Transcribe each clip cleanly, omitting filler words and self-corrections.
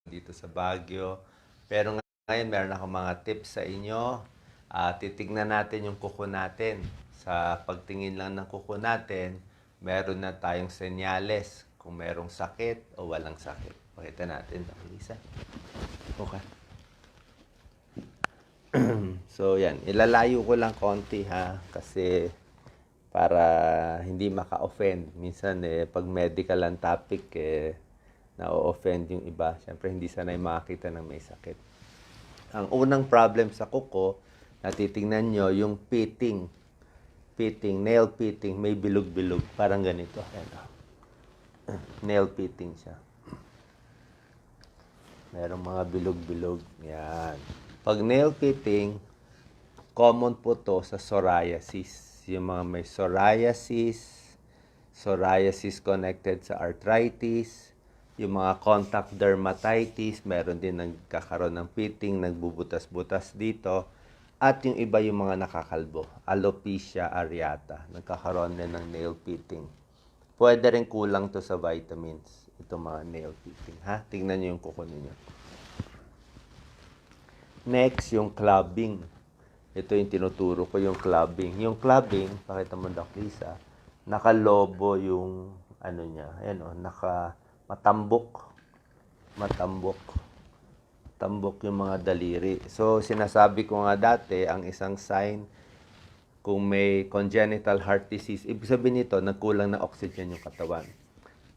dito sa Baguio. Pero ngayon, meron ako mga tips sa inyo. Titignan natin yung kuko natin. Sa pagtingin lang ng kuko natin, meron na tayong senyales kung merong sakit o walang sakit. Pakita natin, Lisa. Okay. So, yan. Ilalayo ko lang konti ha. Kasi para hindi maka-offend. Minsan, pag medical ang topic, na-offend yung iba. Siyempre, hindi sanay makakita ng may sakit. Ang unang problem sa kuko, natitingnan nyo, yung pitting. Pitting, nail pitting, may bilog-bilog. Parang ganito. Ayan, nail pitting siya. Merong mga bilog-bilog. Yan. Pag nail pitting, common po to sa psoriasis. Yung mga may psoriasis, psoriasis connected sa arthritis, yung mga contact dermatitis, meron din nagkakaroon ng pitting, nagbubutas-butas dito. At yung iba yung mga nakakalbo, alopecia areata, nagkakaroon din ng nail pitting. Pwede rin kulang to sa vitamins, itong mga nail pitting. Ha? Tingnan nyo yung kuko ninyo. Next, yung clubbing. Ito yung tinuturo ko, yung clubbing. Yung clubbing, pakita mo, Doc Lisa, nakalobo yung ano niya. Ayan o, matambok. Tambok yung mga daliri. So, sinasabi ko nga dati, ang isang sign, kung may congenital heart disease, ibig sabihin nito, nagkulang na oxygen yung katawan.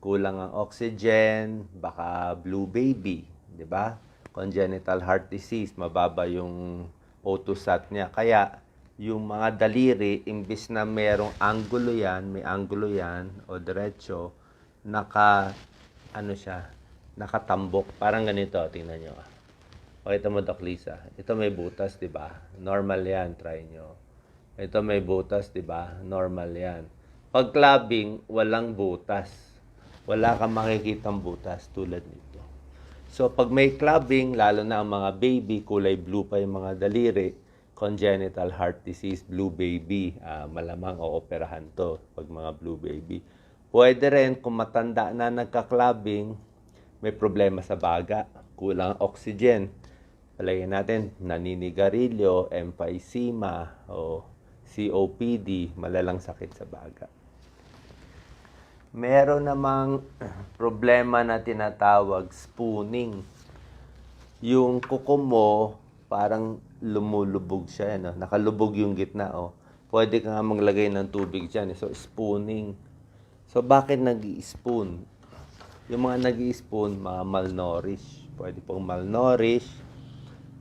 Kulang ang oxygen, baka blue baby, di ba? Congenital heart disease, mababa yung O2 sat niya. Kaya, yung mga daliri, imbis na merong angulo yan, may angulo yan, o diretso, nakatambok. Parang ganito, tingnan nyo. Pakita mo, Doc Lisa. Ito may butas, di ba? Normal yan, try nyo. Ito may butas, di ba? Normal yan. Pag clubbing, walang butas. Wala kang makikitang butas tulad nito. So, pag may clubbing, lalo na ang mga baby, kulay blue pa yung mga daliri, congenital heart disease, blue baby, malamang ooperahan to pag mga blue baby. Pwede rin, kung matanda na nagka-clubbing, may problema sa baga, kulang oxygen. Palagyan natin, naninigarilyo, emphysema, o COPD, malalang sakit sa baga. Meron namang problema na tinatawag spooning. Yung kuko mo, parang lumulubog siya. No? Nakalubog yung gitna. Oh. Pwede ka nga maglagay ng tubig dyan. So, spooning. So, bakit nag-i-spoon? Yung mga nag-i-spoon, mga malnourished. Pwede pong malnourished.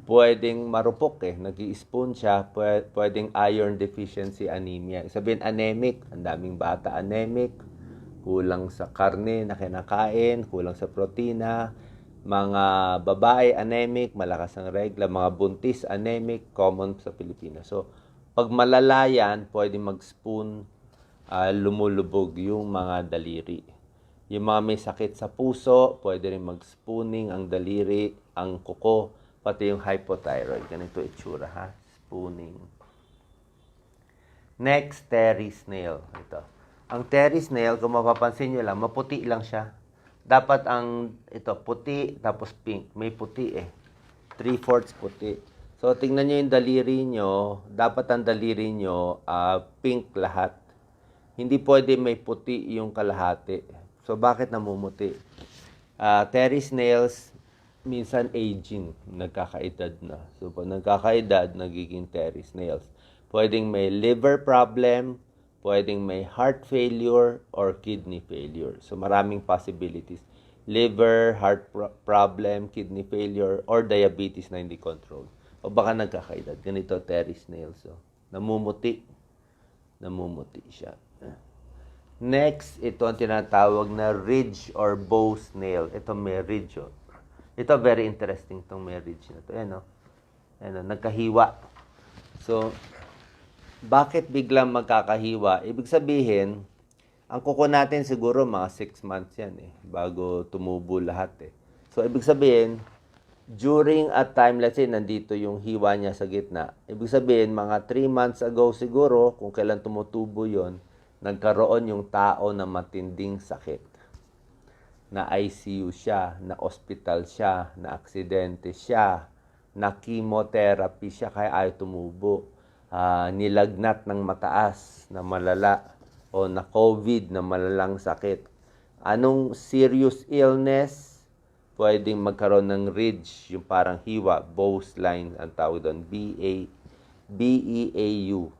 Pwedeng marupok nag-i-spoon siya. Pwedeng iron deficiency anemia. Sabihin anemic, ang daming bata anemic. Kulang sa karne na kinakain, kulang sa protina, mga babae anemic, malakas ang regla, mga buntis anemic, common sa Pilipinas. So, pag malala yan, pwede mag-spoon, lumulubog yung mga daliri. Yung mga may sakit sa puso, pwede rin mag-spooning ang daliri, ang kuko, pati yung hypothyroid. Ganito itsura, ha? Spooning. Next, terry snail. Ito. Ang terry snail, kung mapapansin nyo lang, maputi lang siya. Dapat puti, tapos pink. May puti 3/4 puti. So, tingnan nyo yung daliri nyo. Dapat ang daliri nyo, pink lahat. Hindi pwede may puti yung kalahati. So, bakit namumuti? Terry snails, minsan aging, nagkakaedad na. So, pag nagkakaedad, nagiging terry snails. Pwedeng may liver problem, pwedeng may heart failure or kidney failure. So, maraming possibilities. Liver, heart problem, kidney failure, or diabetes na hindi controlled. O baka nagkakaedad. Ganito, terry snail. So, namumuti. Namumuti siya. Next, ito ang tinatawag na ridge or bow snail. Ito may ridge. Ito, very interesting itong may ridge na ito. Ayan, nagkahiwa. So, bakit biglang magkakahiwa? Ibig sabihin, ang kuko natin siguro mga 6 months yan bago tumubo lahat So, ibig sabihin, during a time, let's say, nandito yung hiwa niya sa gitna. Ibig sabihin, mga 3 months ago siguro, kung kailan tumutubo yon, nagkaroon yung tao na matinding sakit. na ICU siya, na hospital siya, na aksidente siya, na chemotherapy siya kaya ayaw tumubo, nilagnat ng mataas na malala, o na COVID na malalang sakit. Anong serious illness? Pwedeng magkaroon ng ridge, yung parang hiwa, Bowes line, ang tawag doon, BEAU.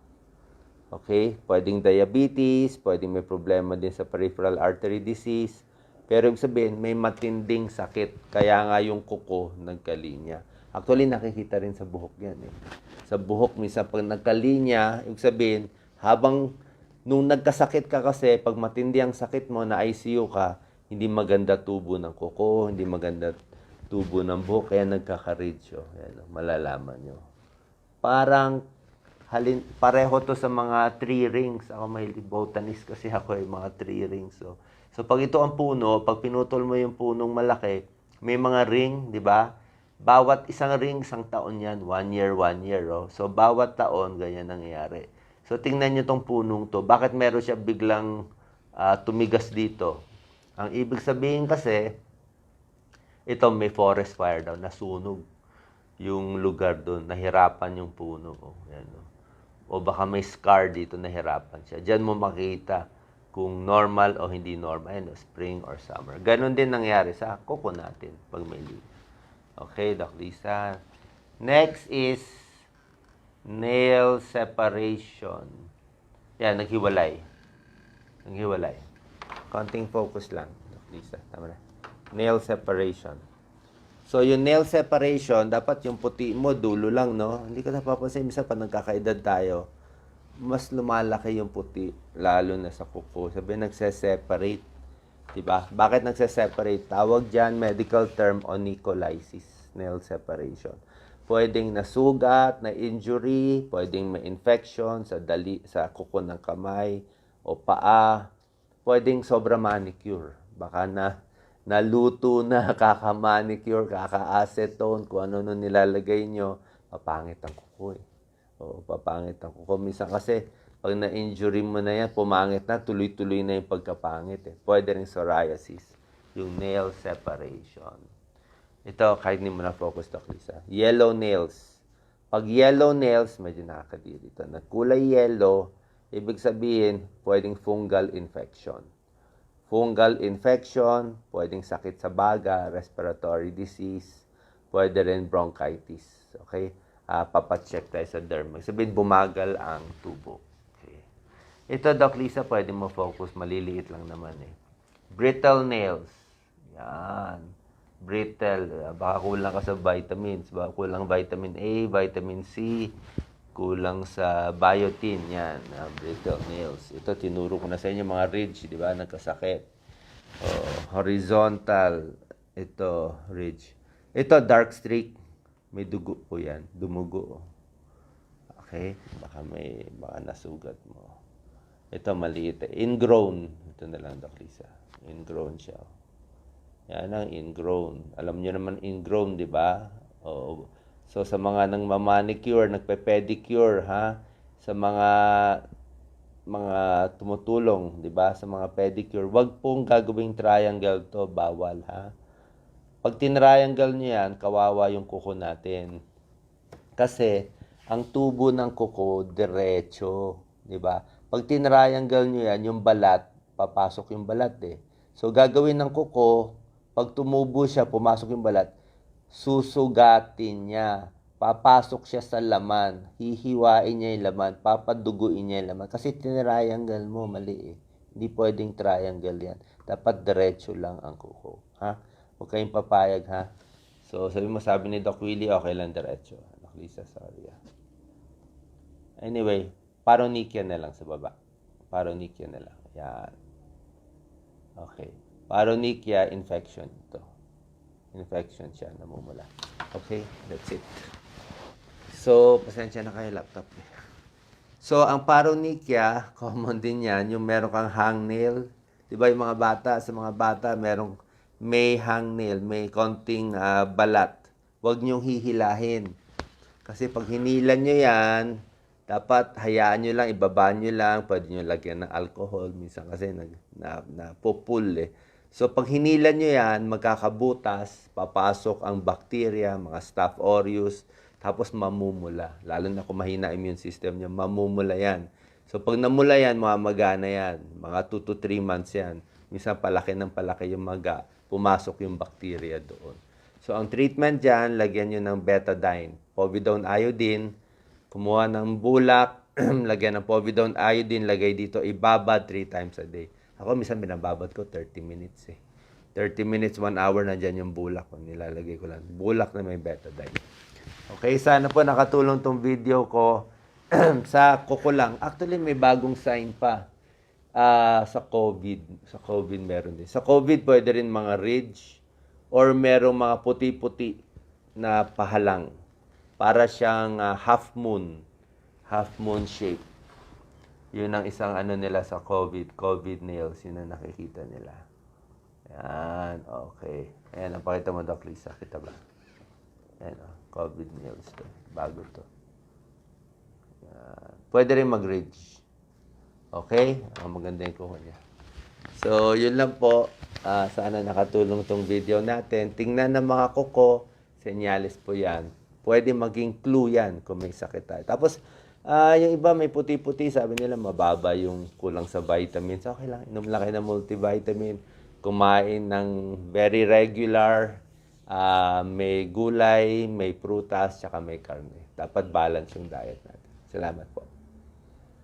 Okay? Pwedeng diabetes, pwedeng may problema din sa peripheral artery disease, pero ibig sabihin, may matinding sakit. Kaya nga yung kuko nagkalinya. Actually, nakikita rin sa buhok yan. Sa buhok, minsan pag nagkalinya, ibig sabihin, nung nagkasakit ka kasi, pag matindi ang sakit mo, na ICU ka, hindi maganda tubo ng kuko, hindi maganda tubo ng buhok, kaya nagkaka-ridge. Yan, malalaman nyo. Parang, pareho to sa mga tree rings. Ako may botanist kasi ako mga tree rings. So pag ito ang puno, pag pinutol mo yung punong malaki, may mga ring, di ba? Bawat isang ring, isang taon yan. 1 year, 1 year. So bawat taon, ganyan nangyayari. So tingnan nyo tong punong to. Bakit meron siya biglang tumigas dito? Ang ibig sabihin kasi, ito may forest fire daw, nasunog yung lugar doon, nahirapan yung puno. Yan, o baka may scar dito, nahirapan siya. Diyan mo makita kung normal o hindi normal, spring or summer. Ganon din nangyari sa kuko natin pag may leaf. Okay, Doc Lisa. Next is nail separation. Yan, naghiwalay. Naghiwalay. Konting focus lang, Doc Lisa. Tama na. Nail separation. So, yung nail separation, dapat yung puti mo, dulo lang, no? Hindi ka napapansin, minsan pag nagkakaedad tayo, mas lumalaki yung puti, lalo na sa kuko. Sabi, nagse-separate. Diba? Bakit nagse-separate? Tawag dyan, medical term, onycholysis, nail separation. Pwedeng nasugat, na injury, pwedeng may infection sa kuko ng kamay o paa. Pwedeng sobra manicure. Baka naluto na, kaka-manicure, kaka-acetone, kung ano nung nilalagay nyo, papangit ang kuko eh. O, papangit ang kuko. Minsan kasi, pag na-injury mo na yan, pumangit na, tuloy-tuloy na yung pagkapangit eh. Pwede rin psoriasis, yung nail separation. Ito, kahit hindi mo na-focus, Doc Lisa. Yellow nails. Pag yellow nails, medyo nakakadiri ito. Nagkulay yellow, ibig sabihin, pwedeng fungal infection. Fungal infection, pwedeng sakit sa baga, respiratory disease, pwede rin bronchitis. Okay? Papacheck tayo sa derm. Sabihin, bumagal ang tubo. Okay. Ito, Doc Lisa, pwede mo focus. Maliliit lang naman eh. Brittle nails. Yan. Brittle. Baka kulang ka sa vitamins. Baka kulang vitamin A, vitamin C, kulang sa biotin, yan, brittle nails. Ito, tinuro ko na sa inyo, mga ridge, di ba, nagkasakit. Horizontal, ito, ridge. Ito, dark streak, may dugo po yan, dumugo. Okay, baka nasugat mo. Ito, maliit. Ingrown, ito na lang, Doc Lisa. Ingrown siya. Yan ang ingrown. Alam nyo naman ingrown, di ba? So, sa mga nang manicure, nagpe-pedicure, ha? Sa mga tumutulong, di ba? Sa mga pedicure, wag pong gagawing triangle to, bawal, ha? Pag tinriangle nyo yan, kawawa yung kuko natin. Kasi, ang tubo ng kuko, diretso, di ba? Pag tinriangle nyo yan, yung balat, papasok yung balat, eh. So, gagawin ng kuko, pag tumubo siya, pumasok yung balat, susugatin niya. Papasok siya sa laman. Hihiwain niya yung laman. Papaduguin niya yung laman. Kasi tinriangle mo, mali eh. Hindi pwedeng triangle yan. Dapat diretso lang ang kuko. Ha? Huwag kayong papayag, ha? So, sabi ni Doc Willie, okay lang diretso. Doc Lisa, sorry. Anyway, paronychia na lang sa baba. Paronychia na lang. Yan. Okay. Paronychia infection ito. Infection siya, namumula. Okay, that's it. So, pasensya na kayo, laptop. So, ang paronychia, common din yan, yung meron kang hangnail. Di ba yung mga bata, sa mga bata, may hangnail, may konting balat. Huwag niyong hihilahin. Kasi pag hinilan nyo yan, dapat hayaan nyo lang, ibaba nyo lang, pwede nyo lagyan ng alcohol. Minsan kasi napupul eh. So, pag hinilan nyo yan, magkakabutas, papasok ang bacteria, mga Staph aureus, tapos mamumula. Lalo na kung mahina immune system nyo, mamumula yan. So, pag namula yan, mamagana yan. Mga 2 to 3 months yan. Minsan, palaki ng palaki yung maga. Pumasok yung bacteria doon. So, ang treatment dyan, lagyan nyo ng betadine. Povidone iodine, kumuha ng bulak, lagyan ng povidone iodine, lagay dito, ibabad 3 times a day. Ako, minsan binababad ko 30 minutes eh. 30 minutes, 1 hour na dyan yung bulak. Nilalagay ko lang. Bulak na may betadine. Okay, sana po nakatulong tong video ko sa kuko lang. Actually, may bagong sign pa sa COVID. Sa COVID meron din. Sa COVID, pwede rin mga ridge or merong mga puti-puti na pahalang. Para siyang half moon shape. Yun ang isang ano nila sa COVID nails, yun ang nakikita nila. Yan, okay. Ayan, ang pakita mo, Doc Lisa, kita ba? Ayan, COVID nails to. Bago to. Yan. Pwede rin mag-ridge. Okay? Maganda yung kuha niya. So, yun lang po. Sana nakatulong tong video natin. Tingnan ng mga kuko, senyales po yan. Pwede maging clue yan kung may sakit tayo. Tapos, yung iba may puti-puti, sabi nila mababa yung kulang sa vitamins. Okay lang, inom lang kayo ng multivitamin. Kumain ng very regular, may gulay, may prutas, tsaka may karne. Dapat balance yung diet natin. Salamat po.